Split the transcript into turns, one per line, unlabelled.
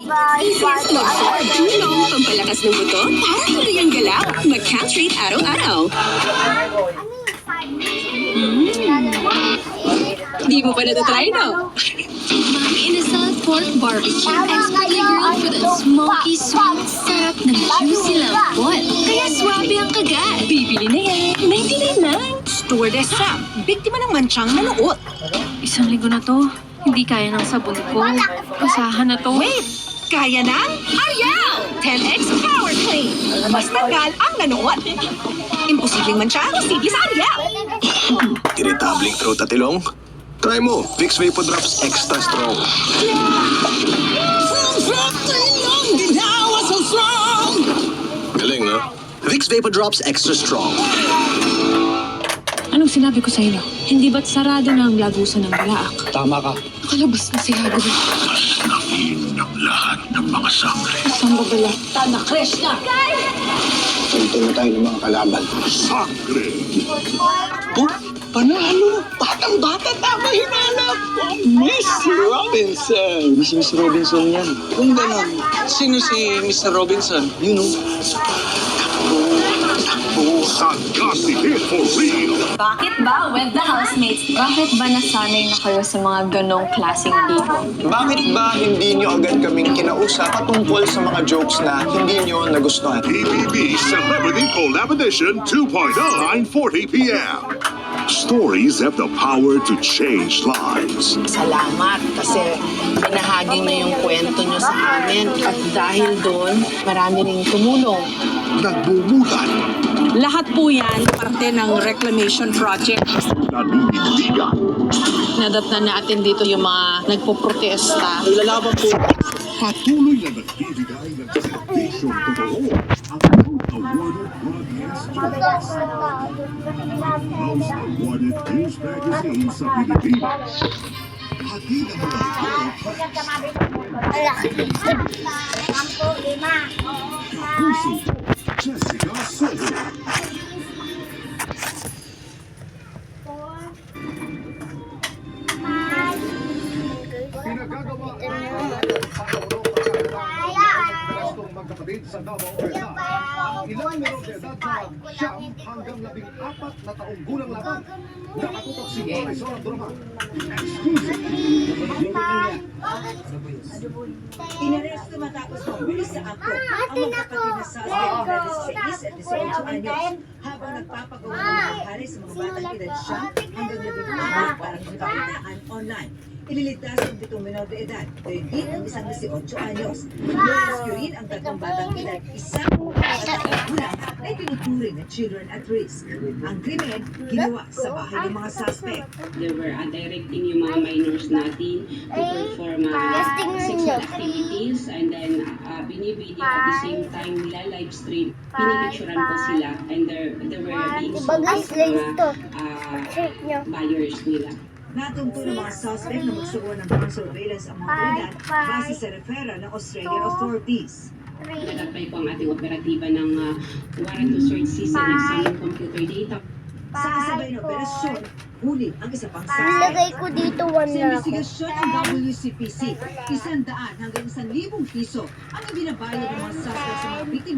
Tulong pampalakas ng buto para tuloy ang galaw. Mag-Cantrate araw-araw. Di mo pa natatry, no? Mang Inasal Pork Barbecue expertly grilled for the smoky, sweet, sarap ng juicy lambot. Kaya swabe ang kagat. Bibili na yan. 99 lang.
Stewardess Sam, biktima ng mansyang nanuot.
Isang linggo na to. Hindi kaya ng sabon ko. Basahan na to.
Wait! Kaya ng Ariel! 10X Power Clean. Mas tanggal ang nanuot. Imposibleng mansya ang sige sa Ariel.
Irritabling throat at ilong? Try mo, Vicks Vapor Drops Extra Strong. Galing, no? Vicks Vapor Drops Extra Strong.
Anong sinabi ko sa inyo? Hindi ba't sarado na ang lagusan ng balaak?
Tama ka.
Nakalabas na si Hagrid.
Mas nakiin ng lahat ng mga sangre.
Saan ba bala?
Ganito na tayo ng mga kalaban. Sangre! Oh, panalo! Batang-bata tama hinanap! Miss Robinson! Miss Robinson yan. Kung gano'n, sino si Mr. Robinson? You know.
Sagasi hit for real.
Bakit ba with the housemates? Bakit ba nasanay na kayo sa mga ganong klaseng bigo?
Bakit ba hindi nyo agad kaming kinausap patungkol sa mga jokes na hindi nyo nagustuhan?
PBB Celebrity Collab Edition 2.0, 9:40 p.m. Stories have the power to change lives.
Salamat kasi binahagi niyo yung kwento niyo sa amin at dahil doon, marami ring tumulong.
Nagbumulan,
Lahat po yan parte ng reclamation project.
nanindigan,
Nadatnan natin dito yung mga nagpo-protesta.
Ilalaban po.
patuloy na nagbibigay ng serbisyong totoo. Ang awarded broadcaster. Most awarded news magazine sa Pilipinas. Hatid ang mga Kapuso, Jessica Soho. Pinagagawa ang magkapatid sa Davao Oriental. Ang ilang menor de edad na 9 hanggang 14 na taong gulang lamang. Nakatutok si Marisol Abdurrahman. Exclusive.
Inaresto matapos mahuli sa ako ang magkapatid na suspect na 16 at 18 anyos habang nagpapagawa ng mga hari sa mga batang edad siya hanggang 14 para kakitaan online. Ililigtas ang 7 menor de edad, higit ang isang 18 anyos. Nirescue rin ang 3 batang edad, isang gulang ay tinuturing na children at risk. Ang krimen ginawa sa bahay ng mga suspect.
They were directing yung mga minors natin to perform sexual activities and then binibideo at the same time nila live stream. Pinipicturean ko sila and they were being sold sa mga buyers nila.
Natungto ng mga suspect na magsuko ng mga surveillance ang mga otoridad base sa refera ng Australian authorities.
Nag-apply po ang ating operatiba ng warrant to search system examine computer data.
Sa kasabay ng operasyon, huli ang isa pang suspect.
Ilagay ko dito
Sa
1 na ako.
investigasyon ng WCPC, 100 hanggang 1,000 piso ang ibinabayad ng mga suspect sa mga biktima